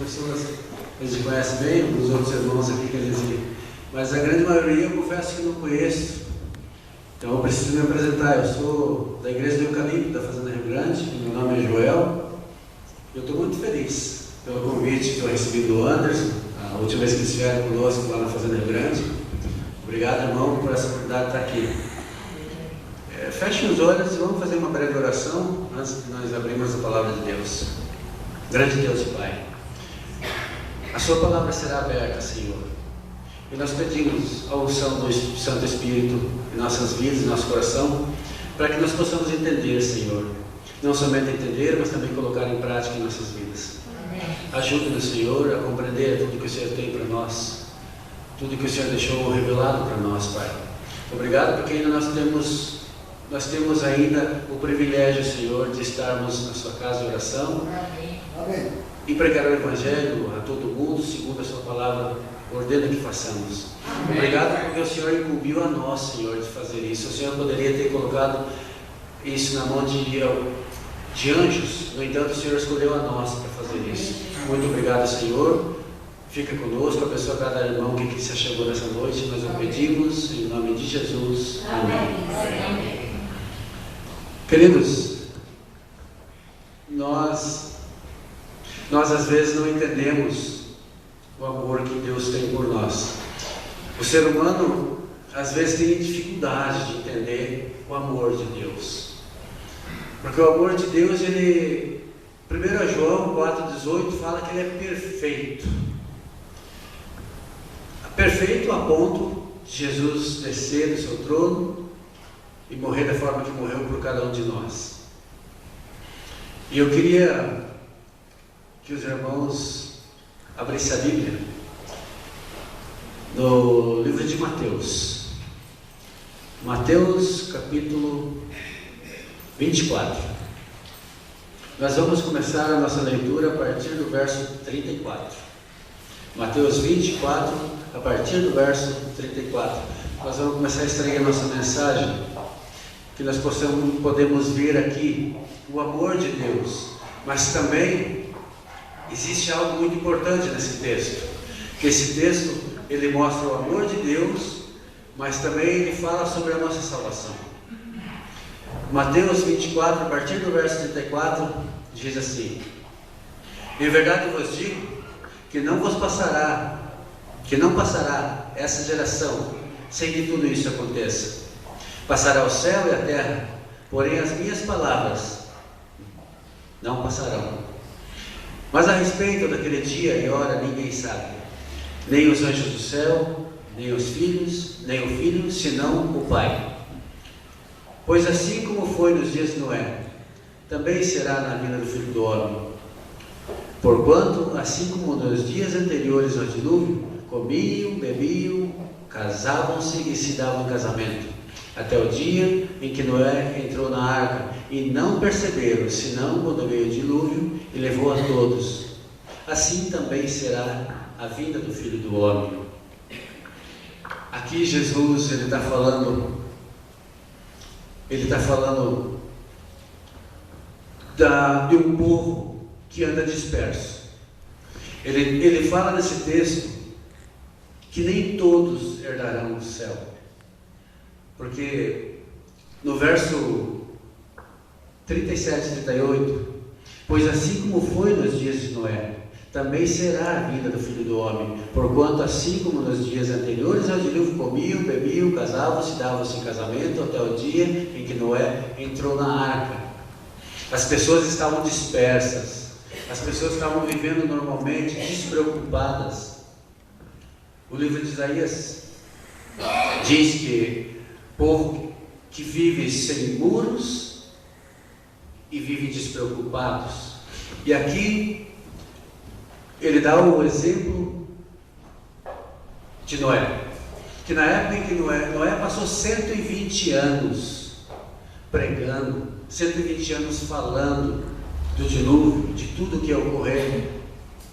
pessoas a gente conhece bem, os outros irmãos aqui que eles dizem, mas a grande maioria eu confesso que não conheço. Então eu preciso me apresentar. Eu sou da Igreja do Eucalipto, da Fazenda Rio Grande, meu nome é Joel. Eu estou muito feliz pelo convite que eu recebi do Anderson, a última vez que eles estiveram conosco lá na Fazenda Rio Grande. Obrigado, irmão, por essa oportunidade de estar aqui. Fechem os olhos e vamos fazer uma breve oração antes de nós abrirmos a palavra de Deus. Grande Deus e Pai, a sua palavra será aberta, Senhor, e nós pedimos a unção do Santo Espírito em nossas vidas, em nosso coração, para que nós possamos entender, Senhor, não somente entender, mas também colocar em prática em nossas vidas. Ajude-nos, Senhor, a compreender tudo que o Senhor tem para nós, tudo que o Senhor deixou revelado para nós, Pai. Obrigado porque ainda nós temos ainda o privilégio, Senhor, de estarmos na sua casa de oração. Amém. E pregar o Evangelho a todo mundo, segundo a sua palavra ordena que façamos. Amém. Obrigado porque o Senhor incumbiu a nós, Senhor, de fazer isso. O Senhor poderia ter colocado isso na mão de anjos, no entanto o Senhor escolheu a nós para fazer isso. Muito obrigado, Senhor. Fica conosco, abençoa cada irmão que se achegou nessa noite. Nós o pedimos em nome de Jesus. Amém. Amém. Queridos, nós às vezes não entendemos o amor que Deus tem por nós. O ser humano às vezes tem dificuldade de entender o amor de Deus, porque o amor de Deus, 1 João 4,18 fala que ele é perfeito. Perfeito a ponto de Jesus descer do seu trono e morrer da forma que morreu por cada um de nós. E eu queria que os irmãos abrissem a Bíblia no livro de Mateus. Mateus capítulo 24. Nós vamos começar a nossa leitura a partir do verso 34. Mateus 24, a partir do verso 34. Nós vamos começar a extrair a nossa mensagem, que nós podemos ver aqui o amor de Deus, mas também existe algo muito importante nesse texto, que esse texto ele mostra o amor de Deus, mas também ele fala sobre a nossa salvação. Mateus 24, a partir do verso 34, diz assim: em verdade vos digo que não passará essa geração sem que tudo isso aconteça. Passará o céu e a terra, porém as minhas palavras não passarão. Mas a respeito daquele dia e hora ninguém sabe, nem os anjos do céu, nem os filhos, nem o Filho, senão o Pai. Pois assim como foi nos dias de Noé, também será na vinda do Filho do Homem. Porquanto, assim como nos dias anteriores ao dilúvio, comiam, bebiam, casavam-se e se davam em casamento, até o dia em que Noé entrou na arca, e não perceberam, senão quando veio o dilúvio e levou a todos. Assim também será a vinda do Filho do Homem. Aqui Jesus ele está falando de um povo que anda disperso. Ele fala nesse texto que nem todos herdarão o céu, porque no verso 37 e 38, pois assim como foi nos dias de Noé, também será a vinda do Filho do Homem. Porquanto assim como nos dias anteriores ao dilúvio comiam, bebiam, casavam-se, davam-se em casamento, até o dia em que Noé entrou na arca. As pessoas estavam dispersas, as pessoas estavam vivendo normalmente, despreocupadas. O livro de Isaías diz que povo que vive sem muros e vive despreocupados. E aqui ele dá o exemplo de Noé, que na época em que Noé passou 120 anos pregando, 120 anos falando do dilúvio, de tudo que ia ocorrer.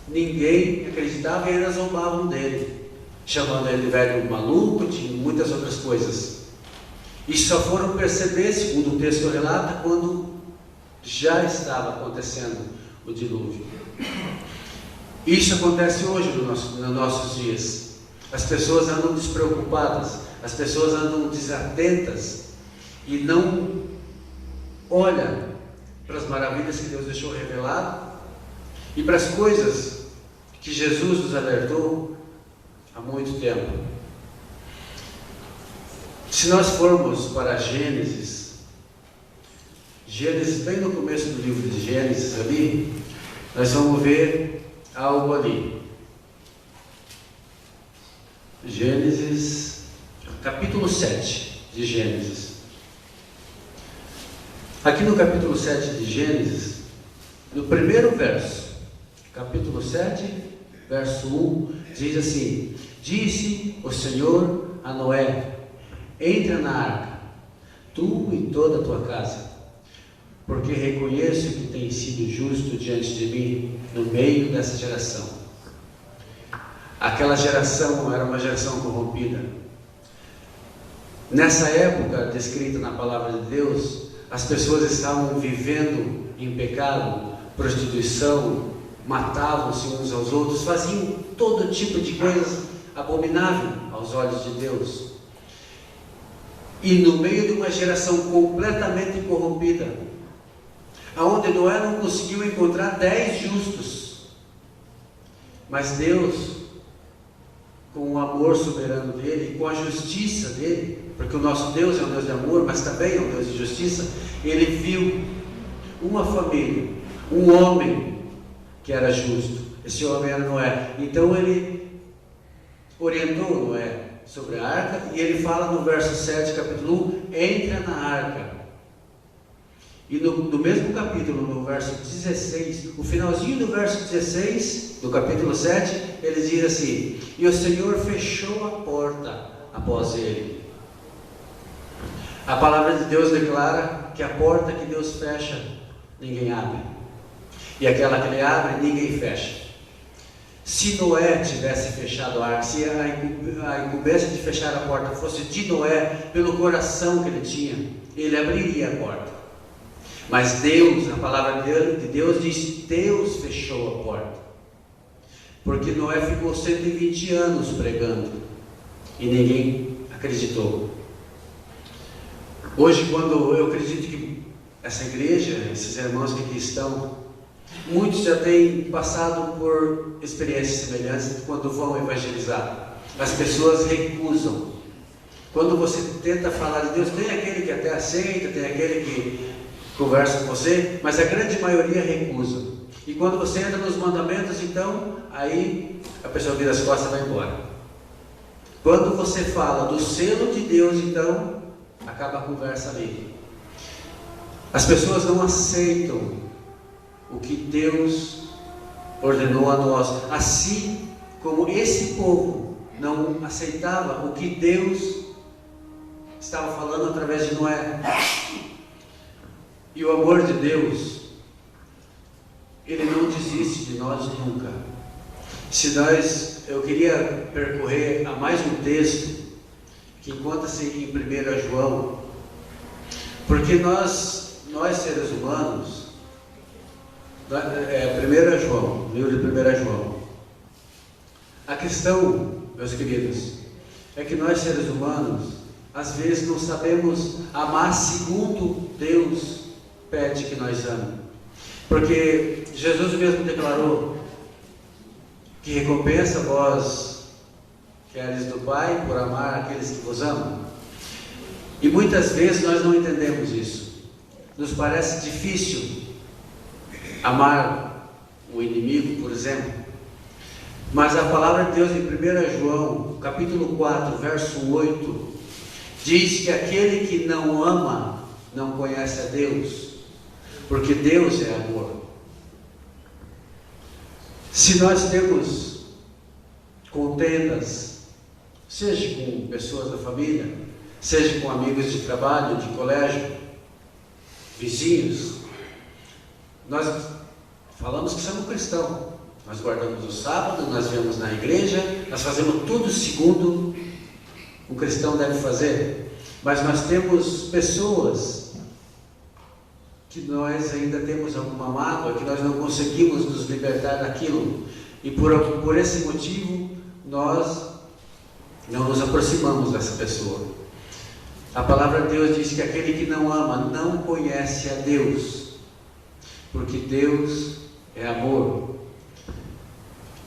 Ninguém acreditava e ainda zombavam dele, chamando ele de velho maluco, de muitas outras coisas. E só foram perceber, segundo o texto relata, quando já estava acontecendo o dilúvio. Isso acontece hoje nos nossos dias. As pessoas andam despreocupadas, as pessoas andam desatentas e não olham para as maravilhas que Deus deixou revelado e para as coisas que Jesus nos alertou há muito tempo. Se nós formos para Gênesis, bem no começo do livro de Gênesis ali, nós vamos ver algo ali. Gênesis, capítulo 7 de Gênesis. Aqui no capítulo 7 de Gênesis, no primeiro verso, capítulo 7, verso 1, diz assim: Disse o Senhor a Noé: Entra na arca, tu e toda a tua casa, porque reconheço que tem sido justo diante de mim no meio dessa geração. Aquela geração era uma geração corrompida. Nessa época descrita na palavra de Deus, as pessoas estavam vivendo em pecado, prostituição, matavam-se uns aos outros, faziam todo tipo de coisas abominável aos olhos de Deus. E no meio de uma geração completamente corrompida, aonde Noé não conseguiu encontrar 10 justos, mas Deus, com o amor soberano dele, com a justiça dele, porque o nosso Deus é um Deus de amor, mas também é um Deus de justiça, ele viu uma família, um homem que era justo. Esse homem era Noé. Então ele orientou Noé sobre a arca, e ele fala no verso 7, capítulo 1, entra na arca. E no mesmo capítulo, no verso 16, o finalzinho do verso 16, do capítulo 7, ele diz assim: E o Senhor fechou a porta após ele. A palavra de Deus declara que a porta que Deus fecha, ninguém abre. E aquela que ele abre, ninguém fecha. Se Noé tivesse fechado a arca, se a incumbência de fechar a porta fosse de Noé, pelo coração que ele tinha, ele abriria a porta. Mas Deus, a palavra de Deus diz: Deus fechou a porta. Porque Noé ficou 120 anos pregando e ninguém acreditou. Hoje, quando eu acredito que essa igreja, esses irmãos que aqui estão, muitos já têm passado por experiências semelhantes quando vão evangelizar. As pessoas recusam. Quando você tenta falar de Deus, tem aquele que até aceita, tem aquele que conversa com você, mas a grande maioria recusa. E quando você entra nos mandamentos, então, aí a pessoa vira as costas e vai embora. Quando você fala do selo de Deus, então, acaba a conversa ali. As pessoas não aceitam o que Deus ordenou a nós, assim como esse povo não aceitava o que Deus estava falando através de Noé. E o amor de Deus, ele não desiste de nós nunca. Eu queria percorrer a mais um texto que encontra-se em 1 João, porque nós seres humanos, 1 João, livro de 1 João, a questão, meus queridos, é que nós seres humanos, às vezes não sabemos amar segundo Deus pede que nós amemos, porque Jesus mesmo declarou que recompensa vós queres do Pai por amar aqueles que vos amam. E muitas vezes nós não entendemos isso. Nos parece difícil amar o inimigo, por exemplo. Mas a palavra de Deus em 1 João, capítulo 4, verso 8, diz que aquele que não ama não conhece a Deus, porque Deus é amor. Se nós temos contendas, seja com pessoas da família, seja com amigos de trabalho, de colégio, vizinhos, nós falamos que somos cristãos, nós guardamos o sábado, nós viemos na igreja, nós fazemos tudo segundo um cristão deve fazer, mas nós temos pessoas que nós ainda temos alguma mágoa, que nós não conseguimos nos libertar daquilo, E por esse motivo, nós não nos aproximamos dessa pessoa. A palavra de Deus diz que aquele que não ama não conhece a Deus, porque Deus é amor.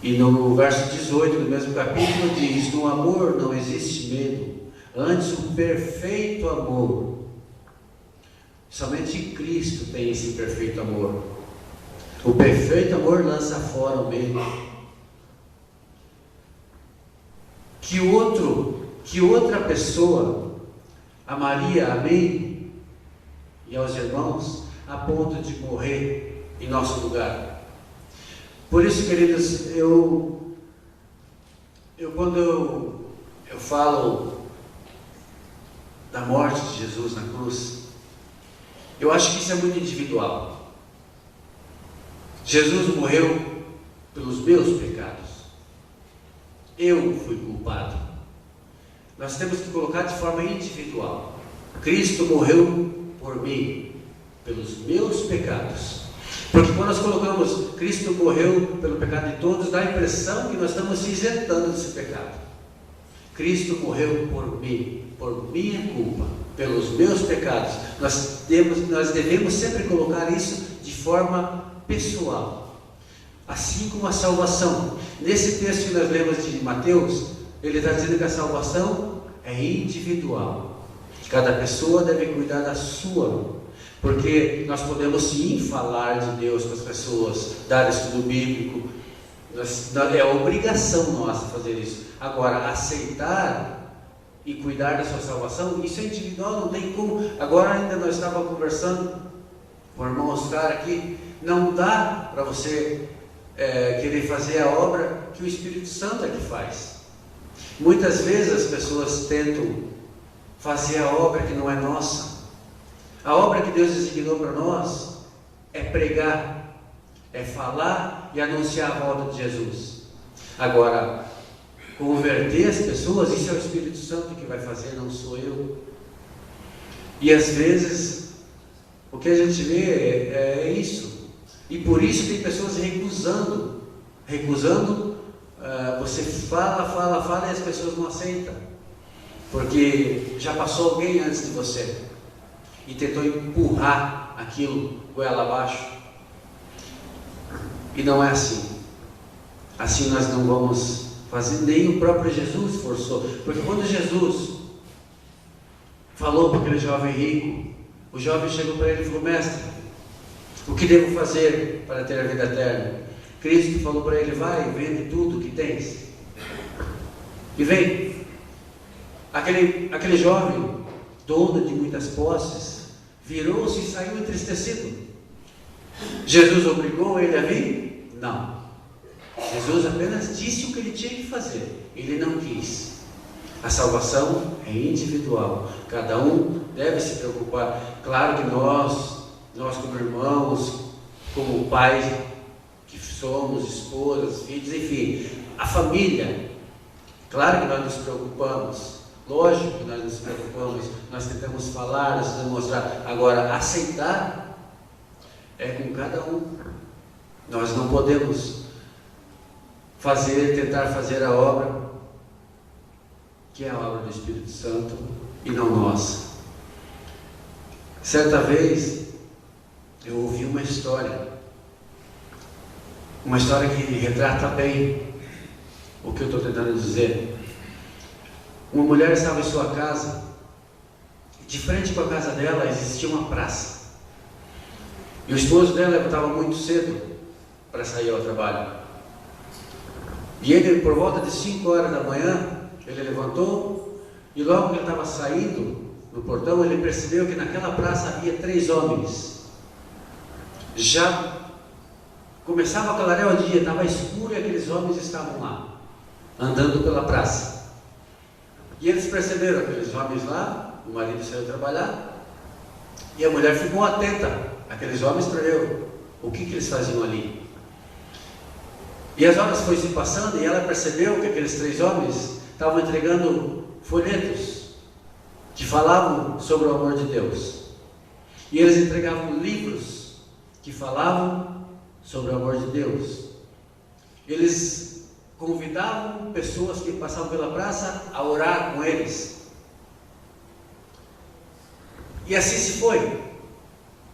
E no verso 18 do mesmo capítulo diz: no amor não existe medo, antes o perfeito amor. Somente Cristo tem esse perfeito amor. O perfeito amor lança fora o medo. Que outra pessoa amaria a mim e aos irmãos a ponto de morrer em nosso lugar? Por isso, queridos, quando eu falo da morte de Jesus na cruz, eu acho que isso é muito individual. Jesus morreu pelos meus pecados. Eu fui culpado. Nós temos que colocar de forma individual. Cristo morreu por mim, pelos meus pecados. Porque quando nós colocamos Cristo morreu pelo pecado de todos, dá a impressão que nós estamos se isentando desse pecado. Cristo morreu por mim, por minha culpa, pelos meus pecados. Nós devemos sempre colocar isso de forma pessoal, assim como a salvação. Nesse texto que nós lemos de Mateus, ele está dizendo que a salvação é individual. Cada pessoa deve cuidar da sua, porque nós podemos sim falar de Deus para as pessoas, dar estudo bíblico, é obrigação nossa fazer isso. Agora, aceitar e cuidar da sua salvação, isso é individual, não tem como. Agora ainda nós estávamos conversando com o irmão Oscar aqui, não dá para você querer fazer a obra que o Espírito Santo é que faz. Muitas vezes as pessoas tentam fazer a obra que não é nossa. A obra que Deus designou para nós é pregar, é falar e anunciar a volta de Jesus. Agora, converter as pessoas, isso é o Espírito Santo que vai fazer, não sou eu. E às vezes, o que a gente vê é isso. E por isso tem pessoas recusando. Você fala e as pessoas não aceitam. Porque já passou alguém antes de você e tentou empurrar aquilo goela abaixo. E não é assim. Assim nós não vamos fazer, nem o próprio Jesus forçou. Porque quando Jesus falou para aquele jovem rico, o jovem chegou para ele e falou: mestre, o que devo fazer para ter a vida eterna? Cristo falou para ele: vai, vende tudo que tens e vem. Aquele jovem, dono de muitas posses, virou-se e saiu entristecido. Jesus obrigou ele a vir? Não. Jesus apenas disse o que ele tinha que fazer. Ele não quis. A salvação é individual. Cada um deve se preocupar. Claro que nós como irmãos, como pais que somos, esposas, filhos, enfim, a família, claro que nós nos preocupamos. Lógico que nós nos preocupamos, nós tentamos falar, nós tentamos mostrar. Agora, aceitar é com cada um. Nós não podemos tentar fazer a obra que é a obra do Espírito Santo e não nossa. Certa vez eu ouvi uma história que retrata bem o que eu estou tentando dizer. Uma mulher estava em sua casa, e de frente com a casa dela existia uma praça. E o esposo dela levantava muito cedo para sair ao trabalho. E ele, por volta de 5 horas da manhã, ele levantou, e logo que ele estava saindo no portão, ele percebeu que naquela praça havia 3 homens. Já começava a clarear o dia, estava escuro e aqueles homens estavam lá, andando pela praça. E eles perceberam aqueles homens lá, o marido saiu trabalhar, e a mulher ficou atenta àqueles homens para ver o que eles faziam ali. E as horas foram se passando e ela percebeu que aqueles 3 homens estavam entregando folhetos que falavam sobre o amor de Deus. E eles entregavam livros que falavam sobre o amor de Deus. eles convidavam pessoas que passavam pela praça a orar com eles. E assim se foi,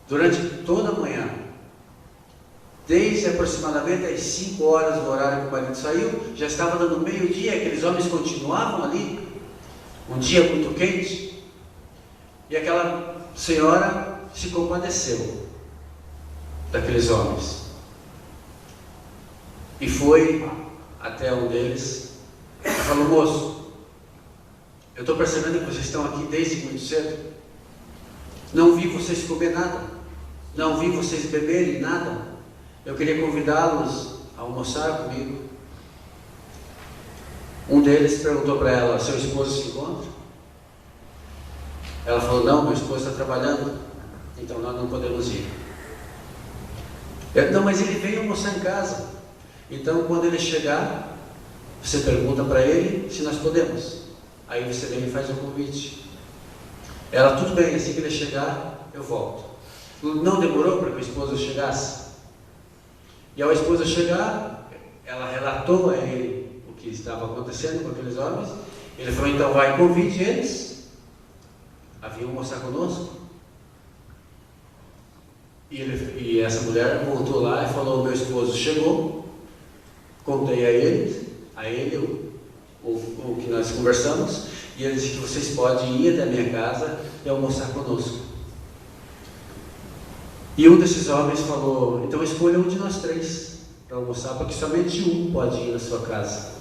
durante toda a manhã, desde aproximadamente as 5 horas do horário que o marido saiu, já estava dando meio-dia, aqueles homens continuavam ali, um dia muito quente, e aquela senhora se compadeceu daqueles homens, e foi até um deles, e falou: moço, eu estou percebendo que vocês estão aqui desde muito cedo, não vi vocês comer nada, não vi vocês beberem nada, eu queria convidá-los a almoçar comigo. Um deles perguntou para ela: seu esposo se encontra? Ela falou: não, meu esposo está trabalhando, então nós não podemos ir. Não, mas ele veio almoçar em casa, então quando ele chegar, você pergunta para ele se nós podemos, aí você vem e faz um convite. Ela: tudo bem, assim que ele chegar, eu volto. Não demorou para que o esposo chegasse. E ao esposo chegar, ela relatou a ele o que estava acontecendo com aqueles homens. Ele falou: então vai, convide eles a vir almoçar conosco. E essa mulher voltou lá e falou: meu esposo chegou, contei a ele o que nós conversamos, e ele disse que vocês podem ir até a minha casa e almoçar conosco. E um desses homens falou: então escolha um de nós três para almoçar, porque somente um pode ir na sua casa,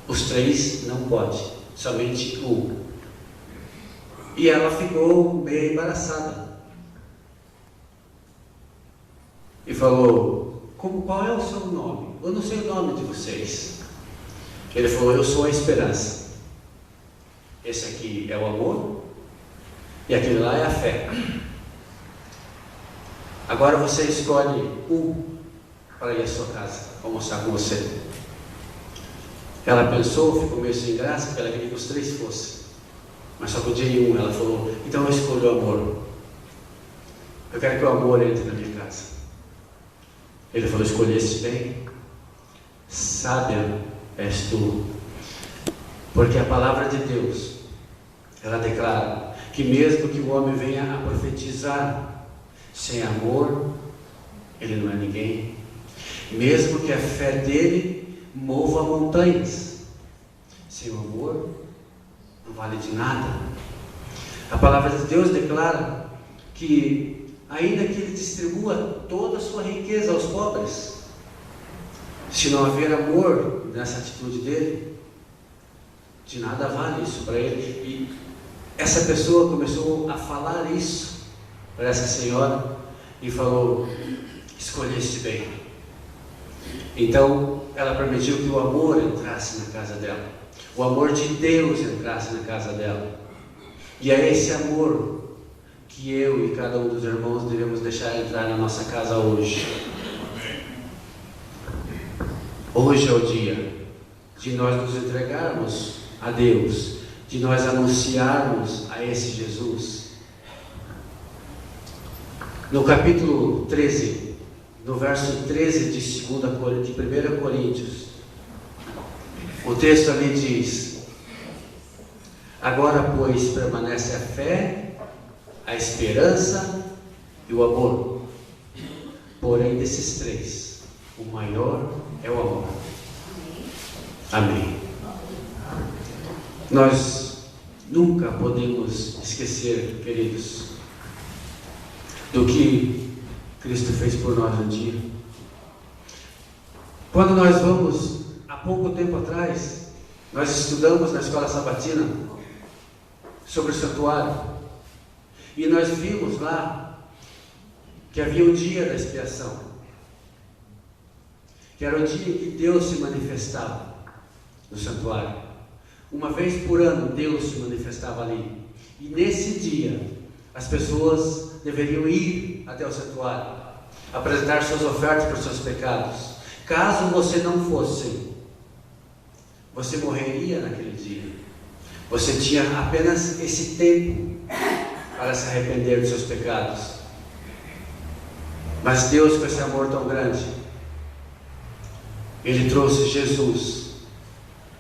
os três não podem, somente um. E ela ficou meio embaraçada e falou: qual é o seu nome? Eu não sei o nome de vocês. Ele falou: eu sou a esperança. Esse aqui é o amor e aquele lá é a fé. Agora você escolhe um para ir à sua casa almoçar com você. Ela pensou, ficou meio sem graça, porque ela queria que os três fossem, mas só podia ir um. Ela falou: então eu escolho o amor. Eu quero que o amor entre na minha casa. Ele falou: escolheste bem, sábia és tu, porque a palavra de Deus, ela declara que mesmo que o homem venha a profetizar, sem amor, ele não é ninguém. Mesmo que a fé dele mova montanhas, sem o amor, não vale de nada. A palavra de Deus declara que, ainda que ele distribua toda a sua riqueza aos pobres, se não haver amor nessa atitude dele, de nada vale isso para ele. E essa pessoa começou a falar isso para essa senhora e falou: escolheste bem. Então ela permitiu que o amor entrasse na casa dela, o amor de Deus entrasse na casa dela. E é esse amor que eu e cada um dos irmãos devemos deixar entrar na nossa casa hoje. Hoje é o dia de nós nos entregarmos a Deus, de nós anunciarmos a esse Jesus. No capítulo 13, no verso 13 de 1 Coríntios, o texto ali diz: agora, pois, permanece a fé, a esperança e o amor. Porém, desses três, o maior é o amor. Amém. Nós nunca podemos esquecer, queridos, do que Cristo fez por nós um dia. Quando nós vamos, há pouco tempo atrás, nós estudamos na escola sabatina sobre o santuário, e nós vimos lá que havia o dia da expiação, que era o dia em que Deus se manifestava no santuário. Uma vez por ano Deus se manifestava ali, e nesse dia as pessoas deveriam ir até o santuário, apresentar suas ofertas por seus pecados. Caso você não fosse, você morreria naquele dia. Você tinha apenas esse tempo para se arrepender dos seus pecados. Mas Deus, com esse amor tão grande, Ele trouxe Jesus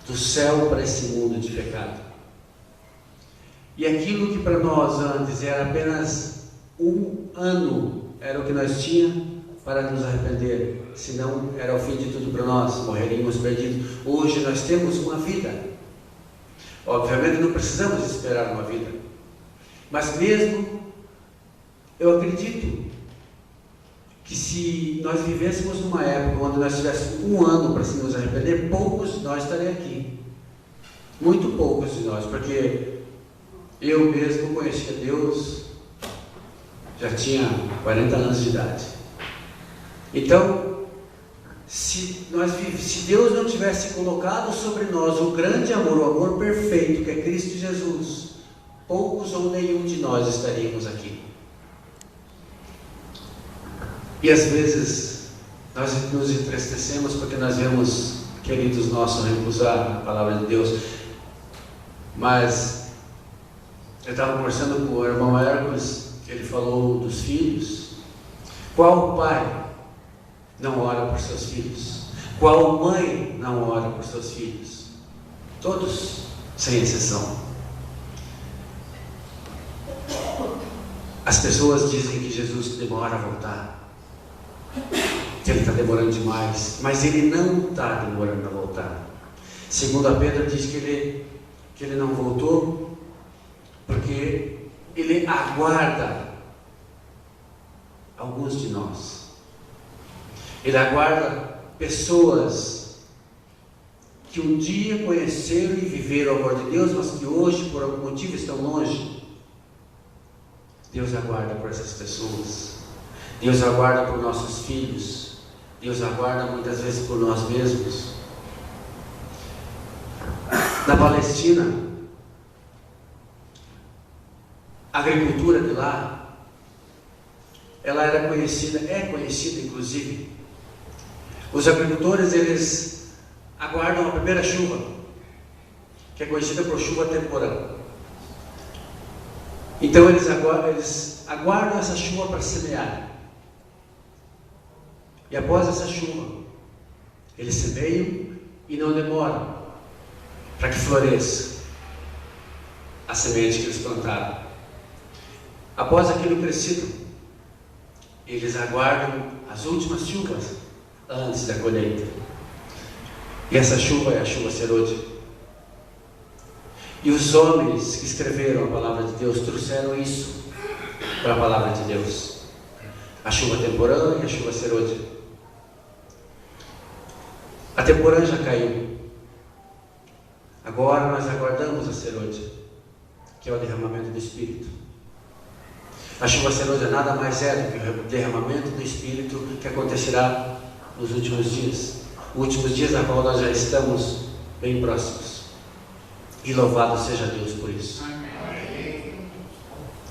do céu para esse mundo de pecado. E aquilo que para nós antes era apenas um ano, era o que nós tínhamos para nos arrepender, senão era o fim de tudo para nós, morreríamos perdidos. Hoje nós temos uma vida. Obviamente não precisamos esperar uma vida, mas mesmo eu acredito que se nós vivêssemos numa época onde nós tivéssemos um ano para se nos arrepender, poucos de nós estariam aqui, muito poucos de nós, porque eu mesmo conhecia Deus, já tinha 40 anos de idade. Então, se Deus não tivesse colocado sobre nós o grande amor, o amor perfeito que é Cristo Jesus, poucos ou nenhum de nós estaríamos aqui. E às vezes nós nos entristecemos porque nós vemos queridos nossos recusar a palavra de Deus. Mas eu estava conversando com o irmão Hércules, ele falou dos filhos. Qual pai não ora por seus filhos? Qual mãe não ora por seus filhos? Todos, sem exceção. As pessoas dizem que Jesus demora a voltar, que ele está demorando demais, mas ele não está demorando a voltar. Segundo a Pedro diz que ele não voltou porque ele aguarda alguns de nós. Ele aguarda pessoas que um dia conheceram e viveram o amor de Deus, mas que hoje por algum motivo estão longe. Deus aguarda por essas pessoas. Deus aguarda por nossos filhos. Deus aguarda muitas vezes por nós mesmos. Na Palestina, a agricultura de lá, ela era conhecida, é conhecida inclusive. Os agricultores, eles aguardam a primeira chuva, que é conhecida por chuva temporã. Então eles aguardam essa chuva para semear. E após essa chuva, eles semeiam e não demoram para que floresça a semente que eles plantaram. Após aquilo crescido, eles aguardam as últimas chuvas antes da colheita. E essa chuva é a chuva serôdia. E os homens que escreveram a palavra de Deus trouxeram isso para a palavra de Deus. A chuva temporã e a chuva serôdia. A temporã já caiu. Agora nós aguardamos a serôdia, que é o derramamento do Espírito. A chuva serôdia nada mais é do que o derramamento do Espírito que acontecerá nos últimos dias. Últimos dias a qual nós já estamos bem próximos. E louvado seja Deus por isso.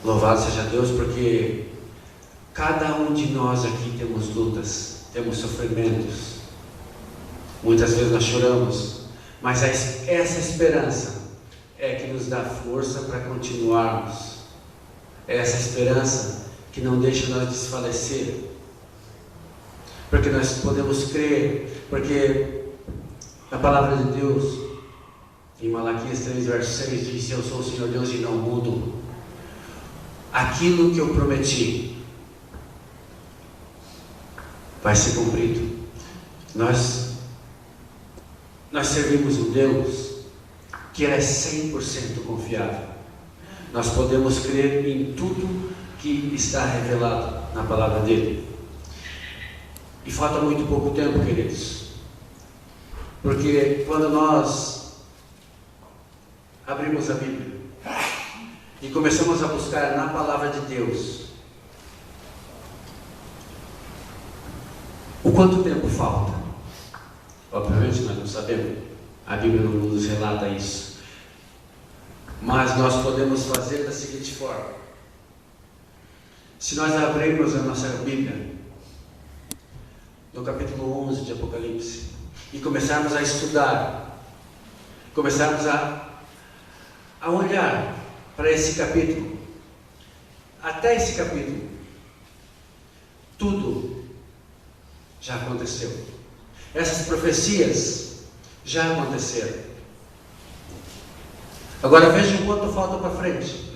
Louvado seja Deus porque cada um de nós aqui temos lutas, temos sofrimentos. Muitas vezes nós choramos, mas essa esperança é que nos dá força para continuarmos. É essa esperança que não deixa nós desfalecer, porque nós podemos crer, porque a palavra de Deus em Malaquias 3, verso 6 diz: eu sou o Senhor Deus e não mudo. Aquilo que eu prometi vai ser cumprido. Nós servimos um Deus que é 100% confiável. Nós podemos crer em tudo que está revelado na palavra dele. E falta muito pouco tempo, queridos, porque quando nós abrimos a Bíblia e começamos a buscar na palavra de Deus, o quanto tempo falta? Obviamente nós não sabemos, a Bíblia não nos relata isso, mas nós podemos fazer da seguinte forma: se nós abrirmos a nossa Bíblia no capítulo 11 de Apocalipse e começarmos a estudar, começarmos a olhar para esse capítulo, até esse capítulo, tudo já aconteceu. Essas profecias já aconteceram. Agora vejam quanto falta para frente.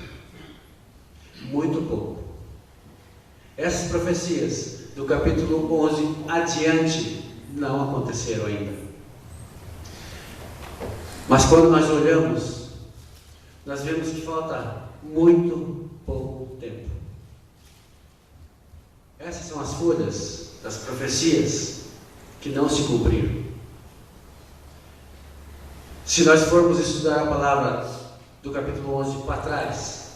Muito pouco. Essas profecias do capítulo 11 adiante não aconteceram ainda. Mas quando nós olhamos, nós vemos que falta muito pouco tempo. Essas são as folhas das profecias que não se cumpriram. Se nós formos estudar a palavra do capítulo 11 para trás,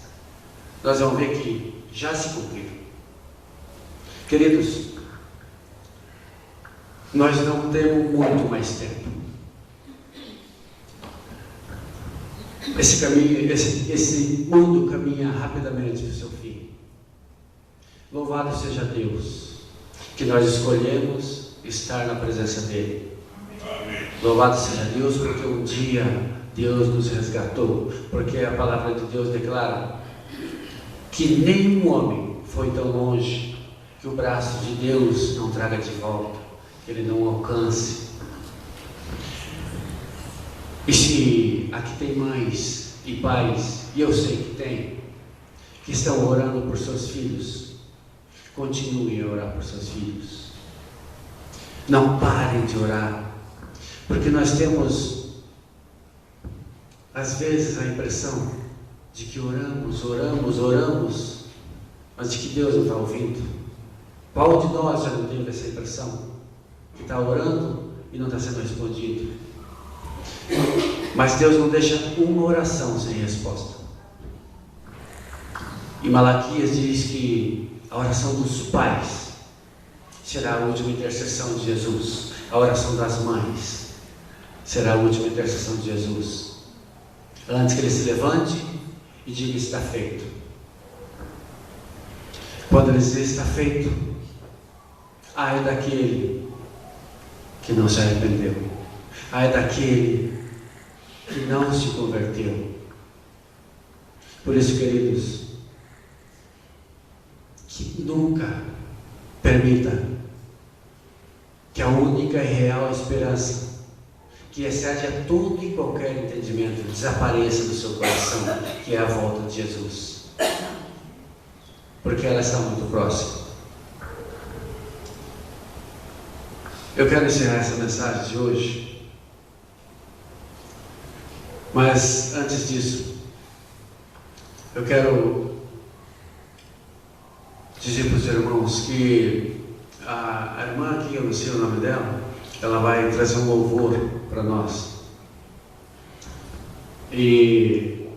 nós vamos ver que já se cumpriram. Queridos, nós não temos muito mais tempo. Esse mundo caminha rapidamente para o seu fim. Louvado seja Deus, que nós escolhemos estar na presença dEle. Louvado seja Deus, porque um dia Deus nos resgatou, porque a palavra de Deus declara que nenhum homem foi tão longe que o braço de Deus não traga de volta, que Ele não alcance. E se aqui tem mães e pais, e eu sei que tem, que estão orando por seus filhos, continuem a orar por seus filhos. Não parem de orar, porque nós temos, às vezes, a impressão de que oramos, mas de que Deus não está ouvindo. Qual de nós já não teve essa impressão? Que está orando e não está sendo respondido. Mas Deus não deixa uma oração sem resposta. E Malaquias diz que a oração dos pais será a última intercessão de Jesus. A oração das mães será a última intercessão de Jesus. Antes que ele se levante e diga: está feito. Quando ele diz está feito, ai daquele que não se arrependeu, ai daquele que não se converteu. Por isso, queridos, que nunca permita que a única e real esperança, que excede a todo e qualquer entendimento, desapareça do seu coração, que é a volta de Jesus, porque ela está muito próxima. Eu quero encerrar essa mensagem de hoje, mas antes disso, eu quero dizer para os irmãos que a irmã aqui, eu não sei o nome dela, ela vai trazer um louvor para nós. E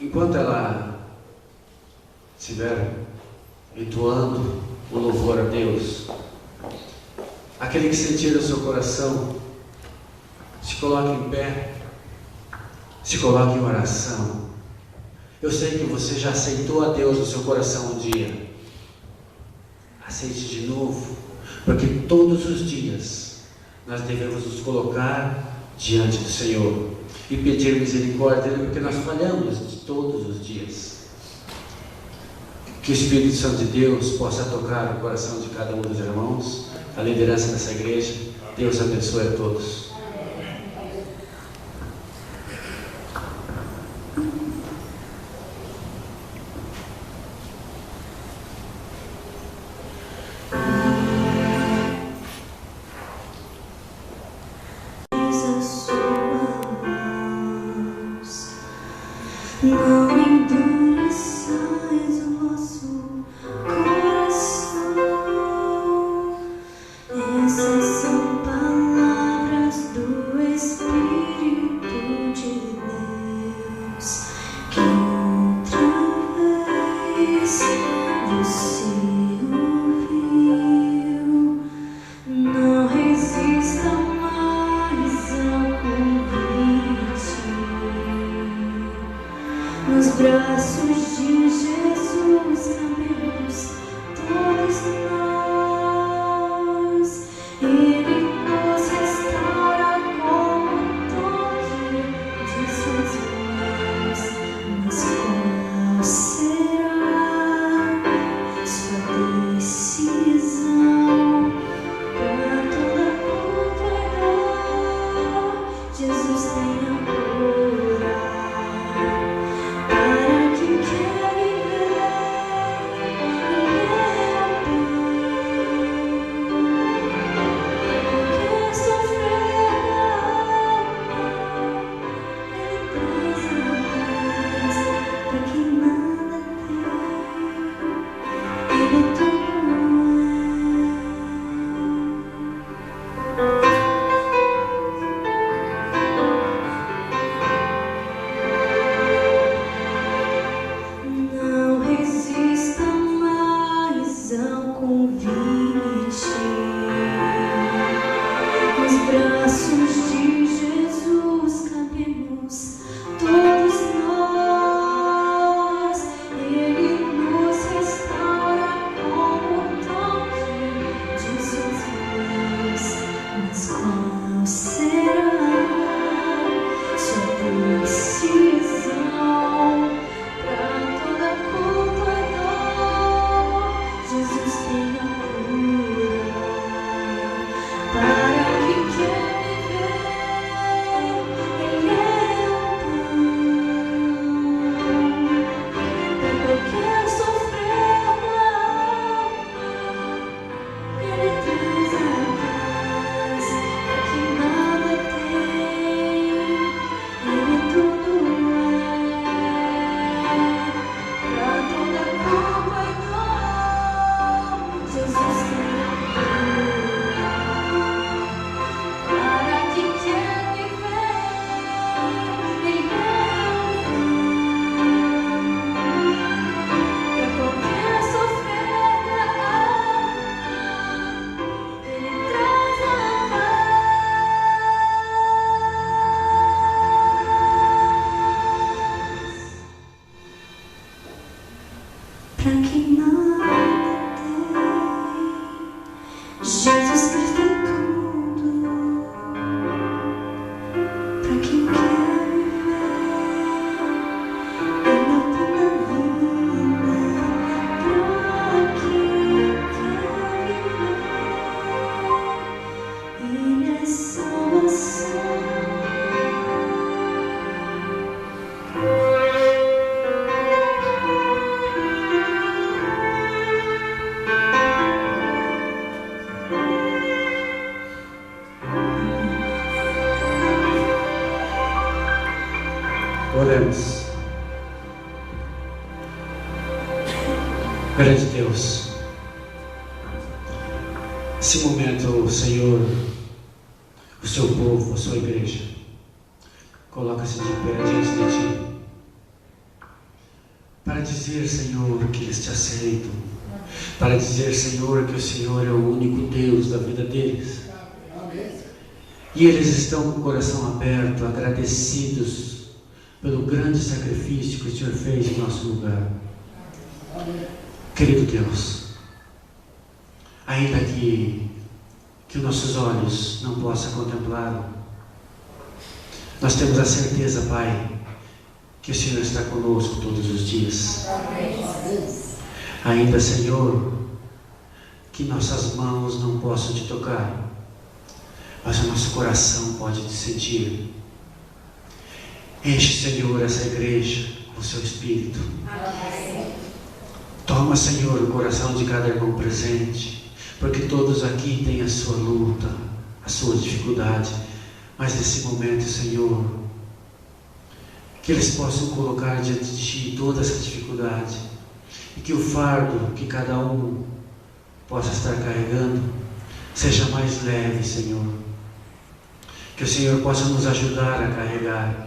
enquanto ela estiver entoando o louvor a Deus, aquele que sentir no seu coração, se coloque em pé, se coloque em oração. Eu sei que você já aceitou a Deus no seu coração um dia. Aceite de novo, porque todos os dias nós devemos nos colocar diante do Senhor e pedir misericórdia dele, porque nós falhamos todos os dias. Que o Espírito Santo de Deus possa tocar o coração de cada um dos irmãos, a liderança dessa igreja. Deus abençoe a todos. Não endureçais o vosso coração. Essas são palavras Jesus Cristo é tudo pra quem quer viver e não tem a vida pra quem quer viver. Ele é salvação. Oremos. Grande Deus, nesse momento, Senhor, o seu povo, a sua igreja, coloca-se de pé diante de Ti, para dizer, Senhor, que eles Te aceitam, para dizer, Senhor, que o Senhor é o único Deus da vida deles. E eles estão com o coração aberto, agradecidos pelo grande sacrifício que o Senhor fez em nosso lugar. Querido Deus, ainda que os nossos olhos não possam contemplá-lo, nós temos a certeza, Pai, que o Senhor está conosco todos os dias. Ainda, Senhor, que nossas mãos não possam Te tocar, mas o nosso coração pode Te sentir. Enche, Senhor, essa igreja com o Seu Espírito. Toma, Senhor, o coração de cada irmão presente, porque todos aqui têm a sua luta, a sua dificuldade, mas nesse momento, Senhor, que eles possam colocar diante de Ti toda essa dificuldade, e que o fardo que cada um possa estar carregando seja mais leve, Senhor. Que o Senhor possa nos ajudar a carregar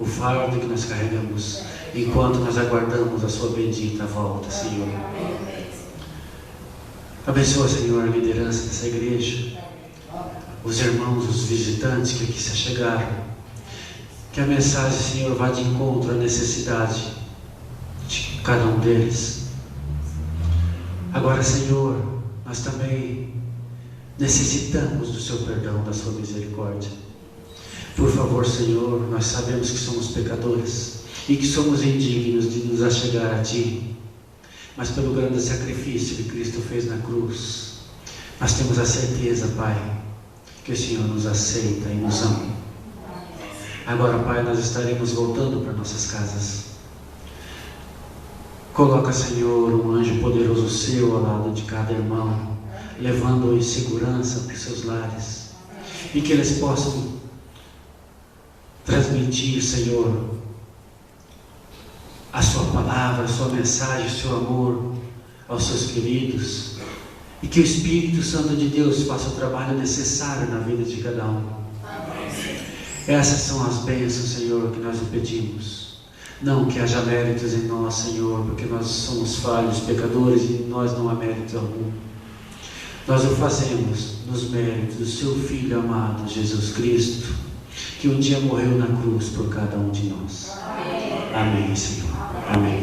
o fardo que nós carregamos, enquanto nós aguardamos a Sua bendita volta, Senhor. Abençoa, Senhor, a liderança dessa igreja, os irmãos, os visitantes que aqui se chegaram. Que a mensagem, Senhor, vá de encontro à necessidade de cada um deles. Agora, Senhor, nós também necessitamos do Seu perdão, da Sua misericórdia. Por favor, Senhor, nós sabemos que somos pecadores e que somos indignos de nos achegar a Ti, mas pelo grande sacrifício que Cristo fez na cruz, nós temos a certeza, Pai, que o Senhor nos aceita e nos ama. Agora, Pai, nós estaremos voltando para nossas casas. Coloca, Senhor, um anjo poderoso Seu ao lado de cada irmão, levando-o em segurança para os seus lares, e que eles possam transmitir, Senhor, a Sua palavra, a Sua mensagem, o Seu amor aos seus queridos, e que o Espírito Santo de Deus faça o trabalho necessário na vida de cada um. Essas são as bênçãos, Senhor, que nós o pedimos. Não que haja méritos em nós, Senhor, porque nós somos falhos, pecadores, e em nós não há mérito algum. Nós o fazemos nos méritos do Seu Filho amado, Jesus Cristo, que um dia morreu na cruz por cada um de nós. Amém, Senhor. Amém.